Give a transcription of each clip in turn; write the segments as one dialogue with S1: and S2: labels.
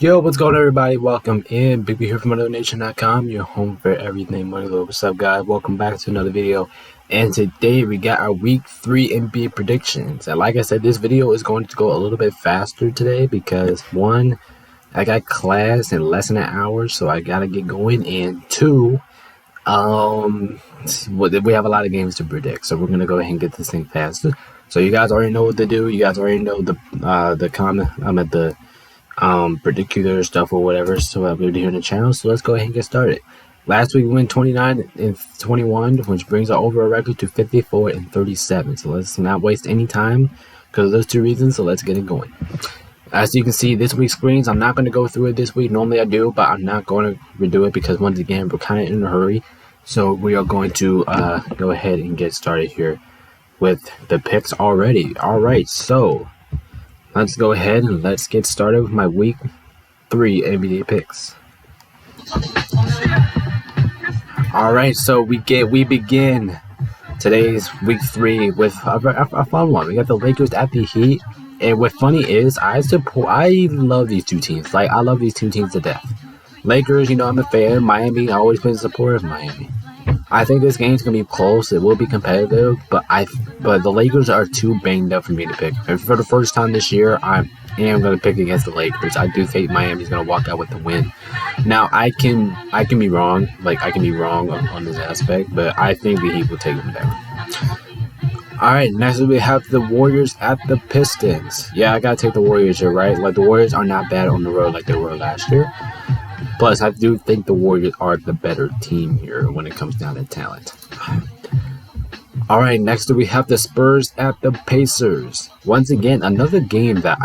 S1: Yo, what's going on, everybody? Welcome in. Big B here from MoneyLoadNation.com, your home for everything Money Load. What's up, guys? Welcome back to another video. And today we got our Week 3 NBA predictions. And like I said, this video is going to go a little bit faster today because one, I got class in less than an hour, so I gotta get going. And two, we have a lot of games to predict, so we're gonna go ahead and get this thing faster. So you guys already know what to do. You guys already know the comment. I'm at the particular stuff or whatever, so I'll be here in the channel. So let's go ahead and get started. Last week we went 29 and 21, which brings our overall record to 54 and 37. So let's not waste any time because of those two reasons. So let's get it going. As you can see, this week's screens, I'm not going to go through it this week. Normally I do, but I'm not going to redo it because once again we're kind of in a hurry. So we are going to go ahead and get started here with the picks already. All right, so let's go ahead and let's get started with my Week 3 NBA picks. Alright, so we begin today's Week 3 with a fun one. We got the Lakers at the Heat. And what funny is, I love these two teams. Like, I love these two teams to death. Lakers, you know, I'm a fan. Miami, I always been a supporter of Miami. I think this game's gonna be close. It will be competitive, but the Lakers are too banged up for me to pick. And for the first time this year, I am gonna pick against the Lakers. I do think Miami's gonna walk out with the win. Now I can be wrong. Like, I can be wrong on this aspect, but I think the Heat will take them down. All right, next we have the Warriors at the Pistons. Yeah, I gotta take the Warriors here, right? Like, the Warriors are not bad on the road like they were last year. Plus, I do think the Warriors are the better team here when it comes down to talent. All right, next we have the Spurs at the Pacers. Once again, another game that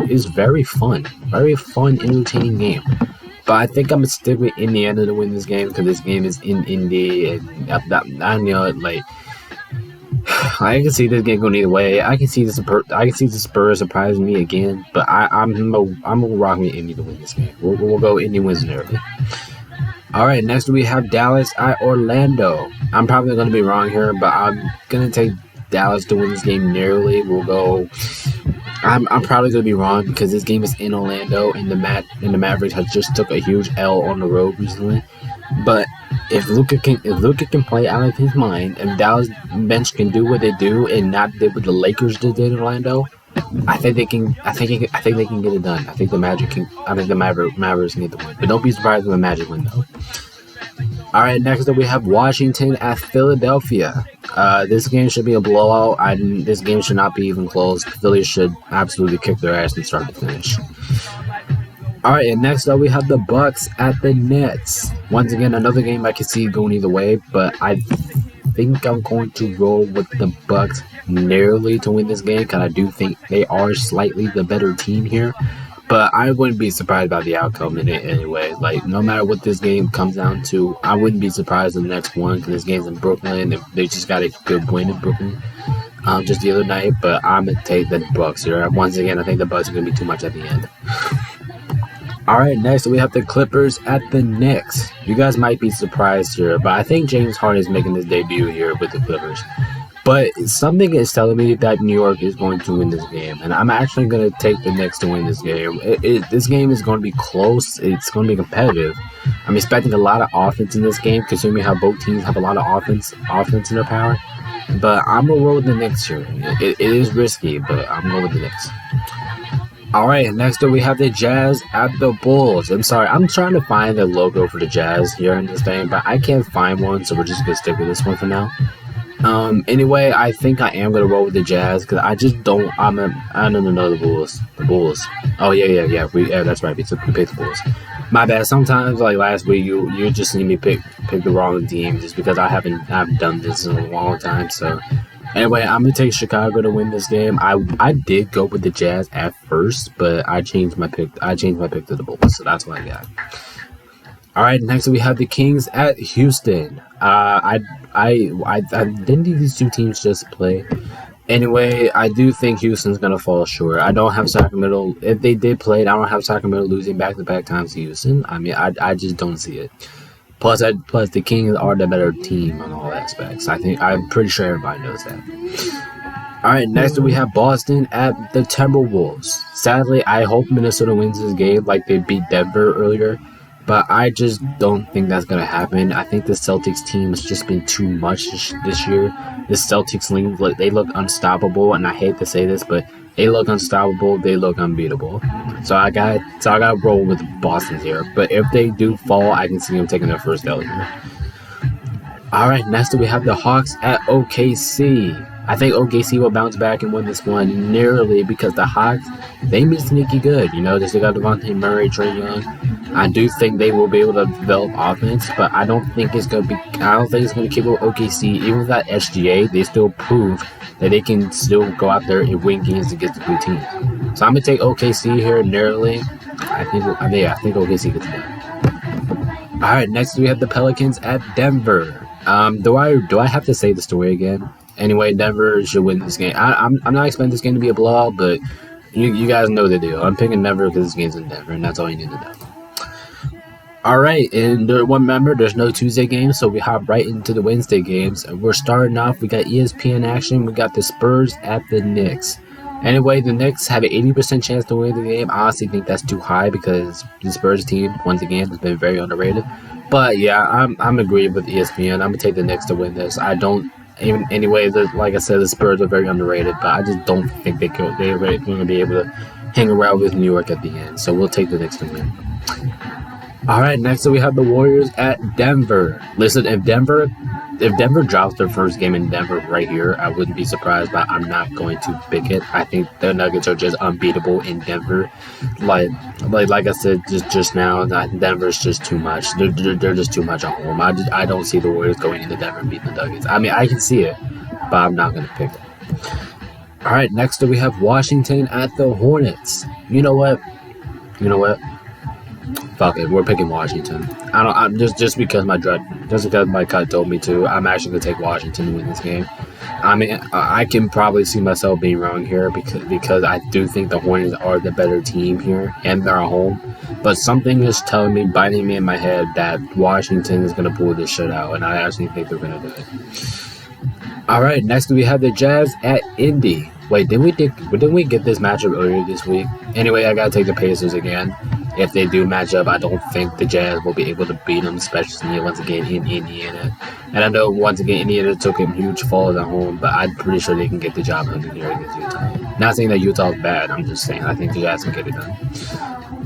S1: is very fun, entertaining game. But I think I'm gonna stick with Indiana to win this game because this game is in Indy, and I know, like, I can see this game going either way. I can see the Spurs surprising me again, but I'm gonna rock with Indy to win this game. We'll go Indy wins narrowly. All right, next we have Dallas at Orlando. I'm probably gonna be wrong here, but I'm gonna take Dallas to win this game narrowly. We'll go. I'm probably gonna be wrong because this game is in Orlando, and the Mavericks has just took a huge L on the road recently. But if Luka can play out of his mind, and Dallas bench can do what they do and not do what the Lakers did in Orlando, I think they can. I think they can get it done. I think the Mavericks can get the win. But don't be surprised when the Magic win though. All right, next up we have Washington at Philadelphia. This game should be a blowout. This game should not be even close. Philly should absolutely kick their ass from start to finish. All right, and next up we have the Bucks at the Nets. Once again, another game I can see going either way, but I think I'm going to roll with the Bucks narrowly to win this game because I do think they are slightly the better team here. But I wouldn't be surprised by the outcome in it anyway. Like, no matter what this game comes down to, I wouldn't be surprised in the next one because this game's in Brooklyn. And they just got a good win in Brooklyn just the other night. But I'm going to take the Bucks here. Once again, I think the Bucks are going to be too much at the end. All right, next we have the Clippers at the Knicks. You guys might be surprised here, but I think James Harden is making his debut here with the Clippers. But something is telling me that New York is going to win this game, and I'm actually going to take the Knicks to win this game. This game is going to be close. It's going to be competitive. I'm expecting a lot of offense in this game, considering how both teams have a lot of offense in their power. But I'm going to roll with the Knicks here. It is risky, but I'm going with the Knicks. All right, next up we have the Jazz at the Bulls. I'm sorry, I'm trying to find the logo for the Jazz here in this thing, but I can't find one, so we're just going to stick with this one for now. Anyway, I think I am going to roll with the Jazz because I just don't, I don't know the Bulls. The Bulls. Oh, yeah, that's right, we picked the Bulls. My bad, sometimes, like last week, you just see me pick the wrong team just because I haven't done this in a long time, so... Anyway, I'm going to take Chicago to win this game. I did go with the Jazz at first, but I changed my pick to the Bulls, so that's what I got. All right, next we have the Kings at Houston. Didn't these two teams just play? Anyway, I do think Houston's going to fall short. I don't have Sacramento. If they did play it, I don't have Sacramento losing back-to-back times to Houston. I mean, I just don't see it. Plus the Kings are the better team on all aspects. I'm pretty sure everybody knows that. All right, next we have Boston at the Timberwolves. Sadly, I hope Minnesota wins this game like they beat Denver earlier, but I just don't think that's going to happen. I think the Celtics team has just been too much this year. The Celtics league, they look unstoppable, and I hate to say this, but they look unstoppable. They look unbeatable. So I got to roll with Boston here. But if they do fall, I can see them taking their first L here. All right, next we have the Hawks at OKC. I think OKC will bounce back and win this one narrowly because the Hawks, they be sneaky good. You know, they still got Devontae Murray, Trae Young. I do think they will be able to develop offense, but I don't think it's going to keep up with OKC. Even with that SGA, they still prove that they can still go out there and win games against the good teams. So I'm going to take OKC here narrowly. I think OKC gets it. All right, next we have the Pelicans at Denver. Do I have to say the story again? Anyway, Denver should win this game. I'm not expecting this game to be a blowout, but you guys know the deal. I'm picking Denver because this game's in Denver, and that's all you need to know. All right, and remember, there's no Tuesday games, so we hop right into the Wednesday games. And we're starting off. We got ESPN action. We got the Spurs at the Knicks. Anyway, the Knicks have an 80% chance to win the game. I honestly think that's too high because the Spurs team, once again, has been very underrated. But yeah, I'm agreeing with ESPN. I'm gonna take the Knicks to win this. I don't. Even anyway, like I said, the Spurs are very underrated, but I just don't think they're going to be able to hang around with New York at the end. So we'll take the Knicks to win. All right, next we have the Warriors at Denver. Listen, if Denver drops their first game in Denver right here, I wouldn't be surprised, but I'm not going to pick it. I think the Nuggets are just unbeatable in Denver. Like I said just now, Denver's just too much. They're just too much at home. I don't see the Warriors going into Denver and beating the Nuggets. I mean, I can see it, but I'm not going to pick it. All right, next we have Washington at the Hornets. You know what? Fuck it, we're picking Washington. I'm just because my cut told me to. I'm actually gonna take Washington to win this game. I mean, I can probably see myself being wrong here because I do think the Hornets are the better team here and they're at home. But something is telling me, biting me in my head, that Washington is gonna pull this shit out, and I actually think they're gonna do it. All right, next we have the Jazz at Indy. Wait, didn't we get this matchup earlier this week? Anyway, I gotta take the Pacers again. If they do match up, I don't think the Jazz will be able to beat them, especially once again in Indiana. And I know once again Indiana took a huge fall at home, but I'm pretty sure they can get the job done here against Utah. Not saying that Utah is bad, I'm just saying I think the Jazz can get it done.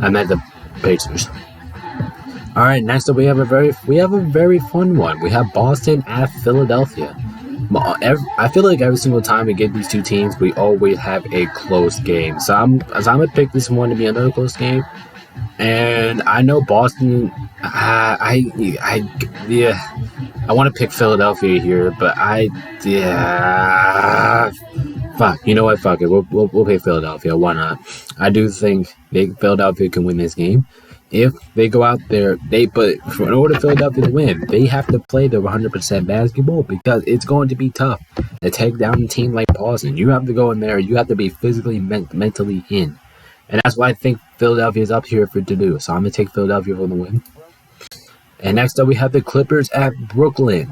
S1: I meant the Pacers. All right, next up we have a very fun one. We have Boston at Philadelphia. I feel like every single time we get these two teams, we always have a close game. So I'm gonna pick this one to be another close game. And I know Boston. I want to pick Philadelphia here, but fuck. You know what? Fuck it. We'll pick Philadelphia. Why not? I do think Philadelphia can win this game. If they go out there, but in order for Philadelphia to win, they have to play the 100% basketball because it's going to be tough to take down a team like Boston. You have to go in there. You have to be physically, mentally in. And that's what I think Philadelphia is up here to do. So I'm going to take Philadelphia for the win. And next up, we have the Clippers at Brooklyn.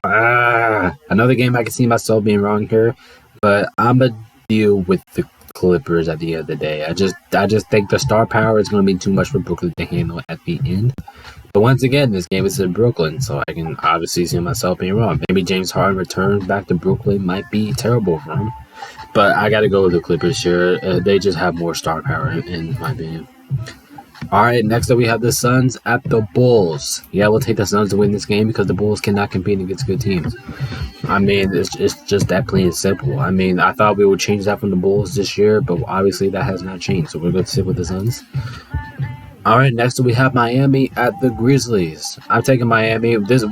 S1: Another game I can see myself being wrong here. But I'm going to deal with the Clippers at the end of the day. I just think the star power is going to be too much for Brooklyn to handle at the end. But once again, this game is in Brooklyn, so I can obviously see myself being wrong. Maybe James Harden returns back to Brooklyn might be terrible for him. But I got to go with the Clippers here. They just have more star power, in my opinion. All right, next up we have the Suns at the Bulls. Yeah, we'll take the Suns to win this game because the Bulls cannot compete against good teams. I mean, it's just that plain and simple. I mean, I thought we would change that from the Bulls this year, but obviously that has not changed. So we're going to stick with the Suns. All right, next we have Miami at the Grizzlies. I'm taking Miami. This is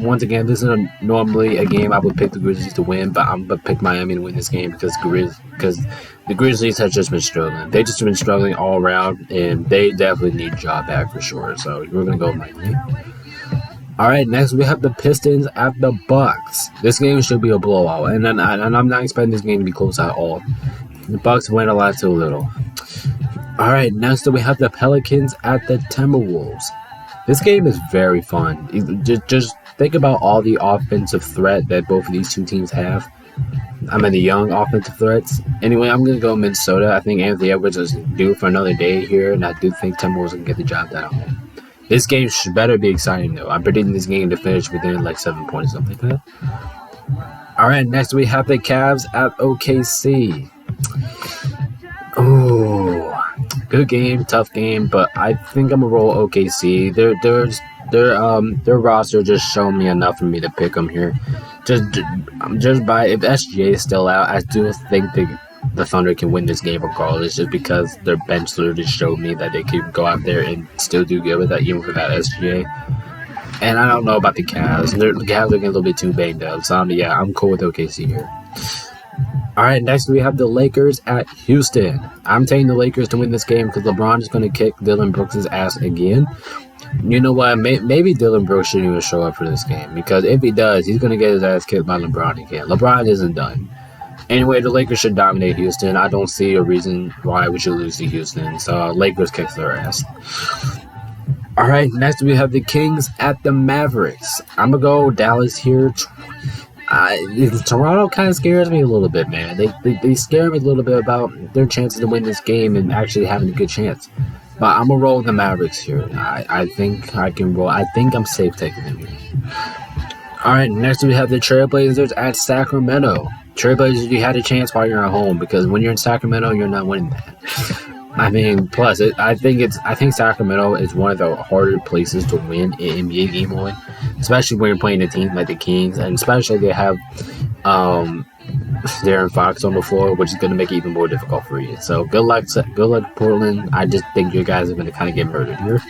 S1: normally a game I would pick the Grizzlies to win, but I'm going to pick Miami to win this game because the Grizzlies have just been struggling. They've just been struggling all around, and they definitely need Ja back for sure. So we're going to go with Miami. All right, next we have the Pistons at the Bucks. This game should be a blowout, and I'm not expecting this game to be close at all. The Bucks win a lot to little. All right, next we have the Pelicans at the Timberwolves. This game is very fun. Just think about all the offensive threat that both of these two teams have. I'm in the young offensive threats. Anyway, I'm gonna go Minnesota. I think Anthony Edwards is due for another day here, and I do think Timberwolves can get the job done at home. This game better be exciting though. I'm predicting this game to finish within like 7 points, something like that. All right, next we have the Cavs at OKC. Oh, good game, tough game, but I think I'm gonna roll OKC. Their roster just showed me enough for me to pick them here. Just by if SGA is still out, I do think the Thunder can win this game regardless, just because their bench literally showed me that they can go out there and still do good with that, even without SGA. And I don't know about the Cavs. The Cavs are getting a little bit too banged up, so I'm cool with OKC here. All right, next we have the Lakers at Houston. I'm taking the Lakers to win this game because LeBron is going to kick Dillon Brooks' ass again. You know what? Maybe Dillon Brooks shouldn't even show up for this game, because if he does, he's going to get his ass kicked by LeBron again. LeBron isn't done. Anyway, the Lakers should dominate Houston. I don't see a reason why we should lose to Houston, so Lakers kicks their ass. All right, next we have the Kings at the Mavericks. I'm going to go Dallas here. Toronto kind of scares me a little bit, man. They scare me a little bit about their chances to win this game and actually having a good chance. But I'm going to roll with the Mavericks here. I think I can roll. I think I'm safe taking them here. All right, next we have the Trailblazers at Sacramento. Trailblazers, you had a chance while you're at home, because when you're in Sacramento, you're not winning that. I mean, plus, I think Sacramento is one of the harder places to win an NBA game on, especially when you're playing a team like the Kings, and especially they have De'Aaron Fox on the floor, which is going to make it even more difficult for you. So good luck, Portland. I just think you guys are going to kind of get murdered here.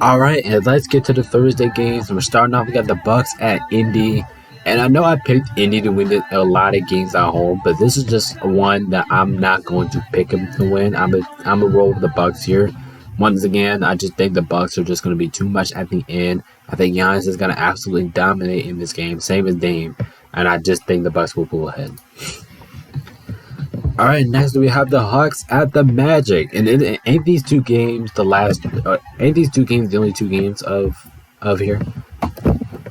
S1: All right, and let's get to the Thursday games. We're starting off. We got the Bucks at Indy. And I know I picked Indy to win a lot of games at home, but this is just one that I'm not going to pick them to win. I'm a roll with the Bucks here. Once again, I just think the Bucks are just going to be too much at the end. I think Giannis is going to absolutely dominate in this game, same as Dame, and I just think the Bucks will pull ahead. All right, next we have the Hawks at the Magic, and ain't these two games the only two games of here?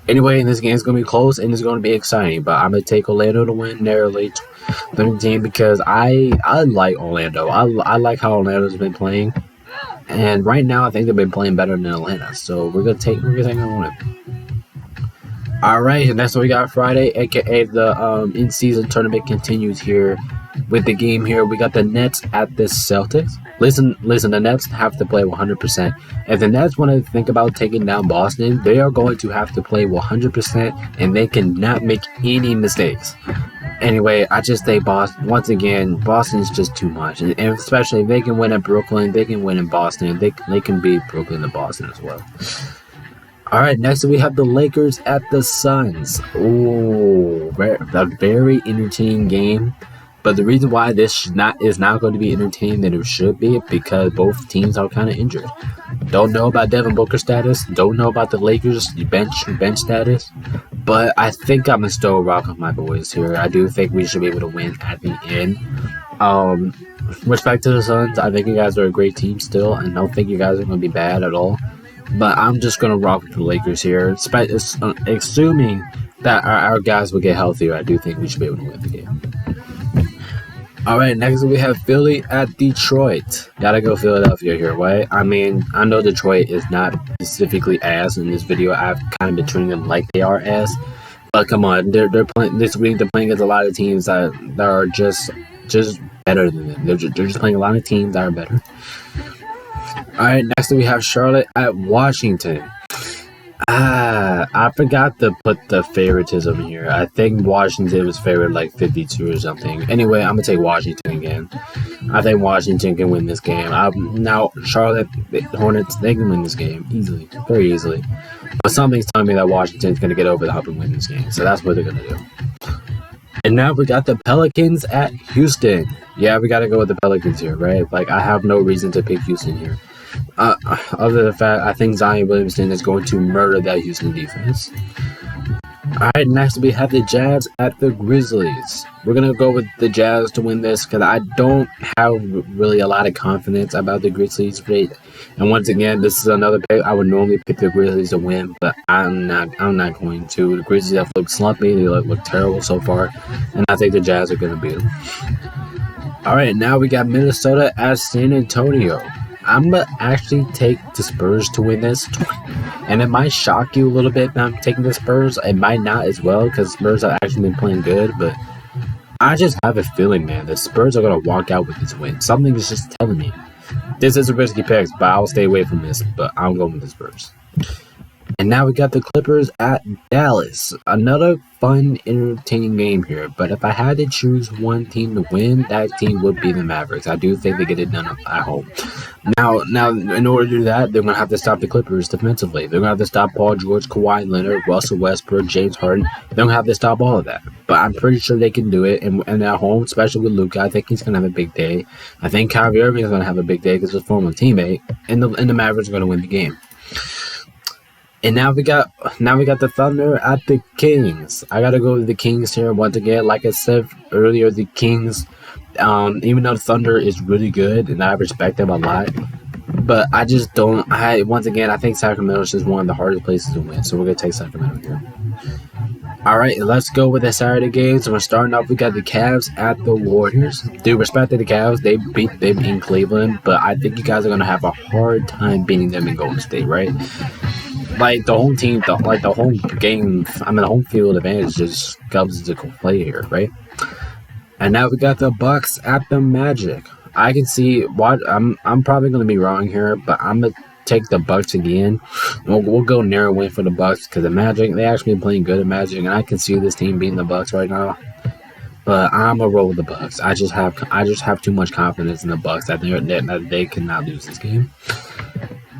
S1: Anyway, this game is going to be close and it's going to be exciting, but I'm going to take Orlando to win narrowly 17 because I like Orlando. I like how Orlando's been playing, and right now I think they've been playing better than Atlanta, so we're going to take them on it. All right, and that's what we got Friday, aka the in-season tournament continues here with the game here. We got the Nets at the Celtics. Listen, the Nets have to play 100%. If the Nets want to think about taking down Boston, they are going to have to play 100%, and they cannot make any mistakes. Anyway, I just think Boston is just too much. And especially if they can win at Brooklyn, they can win in Boston. They can beat Brooklyn and Boston as well. All right, next we have the Lakers at the Suns. Ooh, a very entertaining game. But the reason why this is not going to be entertaining than it should be is because both teams are kind of injured. Don't know about Devin Booker's status. Don't know about the Lakers' bench status. But I think I'm going to still rock with my boys here. I do think we should be able to win at the end. Respect to the Suns. I think you guys are a great team still. And I don't think you guys are going to be bad at all. But I'm just going to rock with the Lakers here. Assuming that our guys will get healthier, I do think we should be able to win the game. All right, next we have Philly at Detroit. Gotta go Philadelphia here, right? I mean, I know Detroit is not specifically ass in this video. I've kind of been treating them like they are ass. But come on, they're playing this week. They're playing against a lot of teams that are just better than them. They're just playing a lot of teams that are better. All right, next we have Charlotte at Washington. I forgot to put the favoritism here. I think Washington was favored like 52 or something. Anyway, I'm going to take Washington again. I think Washington can win this game. Now, Charlotte Hornets, they can win this game easily, very easily. But something's telling me that Washington's going to get over the hump and win this game. So that's what they're going to do. And now we got the Pelicans at Houston. Yeah, we got to go with the Pelicans here, right? Like, I have no reason to pick Houston here. Other than the fact, I think Zion Williamson is going to murder that Houston defense. Alright, next we have the Jazz at the Grizzlies. We're gonna go with the Jazz to win this because I don't have really a lot of confidence about the Grizzlies rate. And once again, this is another pick. I would normally pick the Grizzlies to win, but I'm not going to. The Grizzlies have looked slumpy, they look terrible so far, and I think the Jazz are gonna beat them. Alright, now we got Minnesota at San Antonio. I'm gonna actually take the Spurs to win this. And it might shock you a little bit that I'm taking the Spurs. It might not as well because Spurs have actually been playing good. But I just have a feeling, man, the Spurs are going to walk out with this win. Something is just telling me. This is a risky pick, but I'll stay away from this. But I'm going with the Spurs. And now we got the Clippers at Dallas. Another fun, entertaining game here. But if I had to choose one team to win, that team would be the Mavericks. I do think they get it done at home. Now, in order to do that, they're going to have to stop the Clippers defensively. They're going to have to stop Paul George, Kawhi Leonard, Russell Westbrook, James Harden. They're going to have to stop all of that. But I'm pretty sure they can do it. And at home, especially with Luka, I think he's going to have a big day. I think Kyrie Irving is going to have a big day because he's a former teammate. And the Mavericks are going to win the game. And now we got the Thunder at the Kings. I gotta go with the Kings here once again. Like I said earlier, the Kings, even though the Thunder is really good and I respect them a lot, but I just don't. I think Sacramento is just one of the hardest places to win. So we're gonna take Sacramento here. All right, let's go with the Saturday games. So we're starting off. We got the Cavs at the Warriors. Due respect to the Cavs, they beat Cleveland, but I think you guys are gonna have a hard time beating them in Golden State, right? Like the home team, the home game, the home field advantage just comes into play here, right? And now we got the Bucks at the Magic. I can see what I'm probably going to be wrong here, but I'm gonna take the Bucks again. We'll go narrow win for the Bucks because the Magic, they actually been playing good at Magic, and I can see this team beating the Bucks right now. But I'm gonna roll with the Bucks. I just have too much confidence in the Bucks that they cannot lose this game.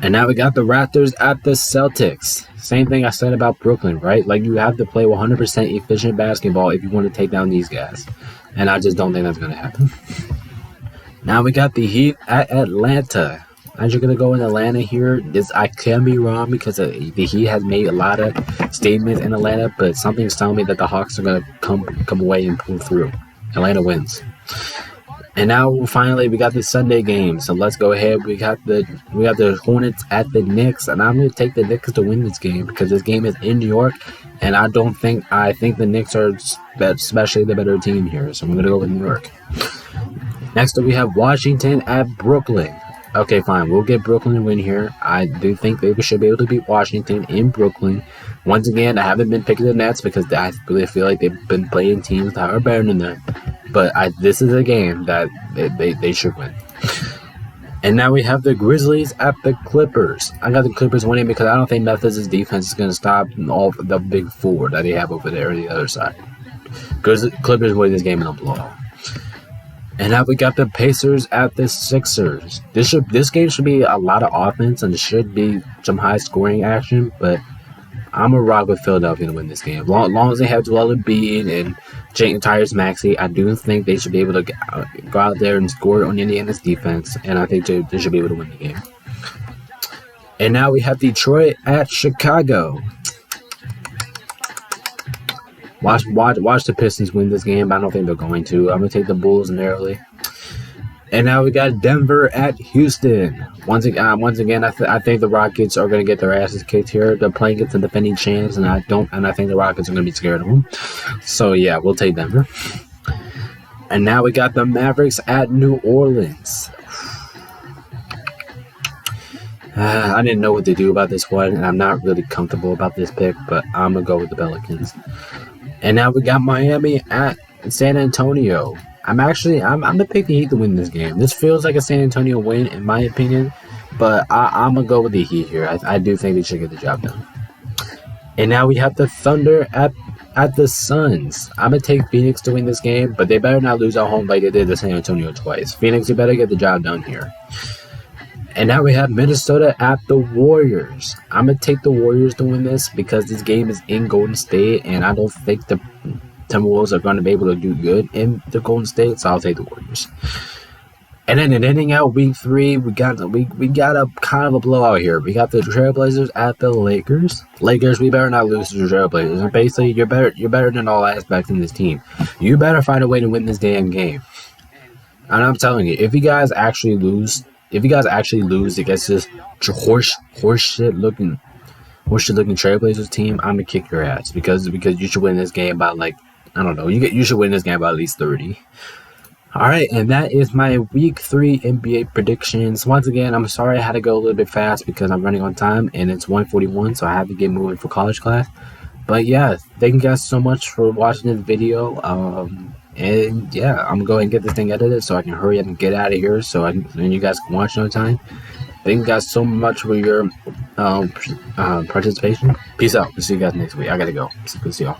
S1: And now we got the Raptors at the Celtics. Same thing I said about Brooklyn, right? Like, you have to play 100% efficient basketball if you want to take down these guys. And I just don't think that's going to happen. Now we got the Heat at Atlanta. I'm just going to go in Atlanta here. I can be wrong because the Heat has made a lot of statements in Atlanta, but something's telling me that the Hawks are going to come away and pull through. Atlanta wins. And now finally we got the Sunday game. So let's go ahead. We got the Hornets at the Knicks, and I'm gonna take the Knicks to win this game because this game is in New York, and I think the Knicks are especially the better team here. So I'm gonna go with New York. Next up we have Washington at Brooklyn. Okay, fine. We'll get Brooklyn to win here. I do think they should be able to beat Washington in Brooklyn. Once again, I haven't been picking the Nets because I really feel like they've been playing teams that are better than them. But this is a game that they should win. And now we have the Grizzlies at the Clippers. I got the Clippers winning because I don't think Memphis' defense is going to stop all the big four that they have over there on the other side. Clippers win this game in a blowout. And now we got the Pacers at the Sixers. This game should be a lot of offense and it should be some high scoring action, but I'm a rock with Philadelphia to win this game. Long as they have Joel Embiid and Tyrese Maxey, I do think they should be able to go out there and score on Indiana's defense, and I think they should be able to win the game. And now we have Detroit at Chicago. Watch the Pistons win this game. I don't think they're going to. I'm going to take the Bulls narrowly. And now we got Denver at Houston. Once again, I think the Rockets are going to get their asses kicked here. They're playing against the defending champs, and I think the Rockets are going to be scared of them. So yeah, we'll take Denver. And now we got the Mavericks at New Orleans. I didn't know what to do about this one, and I'm not really comfortable about this pick, but I'm going to go with the Pelicans. And now we got Miami at San Antonio. I'm gonna pick the Heat to win this game. This feels like a San Antonio win in my opinion, but I'm gonna go with the Heat here. I do think they should get the job done. And now we have the Thunder at the Suns. I'm gonna take Phoenix to win this game, but they better not lose at home like they did to San Antonio twice. Phoenix, you better get the job done here. And now we have Minnesota at the Warriors. I'm gonna take the Warriors to win this because this game is in Golden State, and I don't think the Timberwolves are going to be able to do good in the Golden State, so I'll take the Warriors. And then ending out week 3, we got a kind of a blowout here. We got the Trailblazers at the Lakers. Lakers, we better not lose to the Trailblazers. And basically, you're better than all aspects in this team. You better find a way to win this damn game. And I'm telling you, if you guys actually lose against this horseshit looking Trailblazers team, I'm gonna kick your ass because you should win this game by like, I don't know, you should win this game by at least 30. Alright, and that is my week 3 NBA predictions. Once again, I'm sorry I had to go a little bit fast because I'm running on time and it's 1:41, so I have to get moving for college class. But yeah, thank you guys so much for watching this video. And yeah, I'm gonna go ahead and get this thing edited so I can hurry up and get out of here and you guys can watch another time. Thank you guys so much for your participation. Peace out. We'll see you guys next week. I gotta go. See y'all.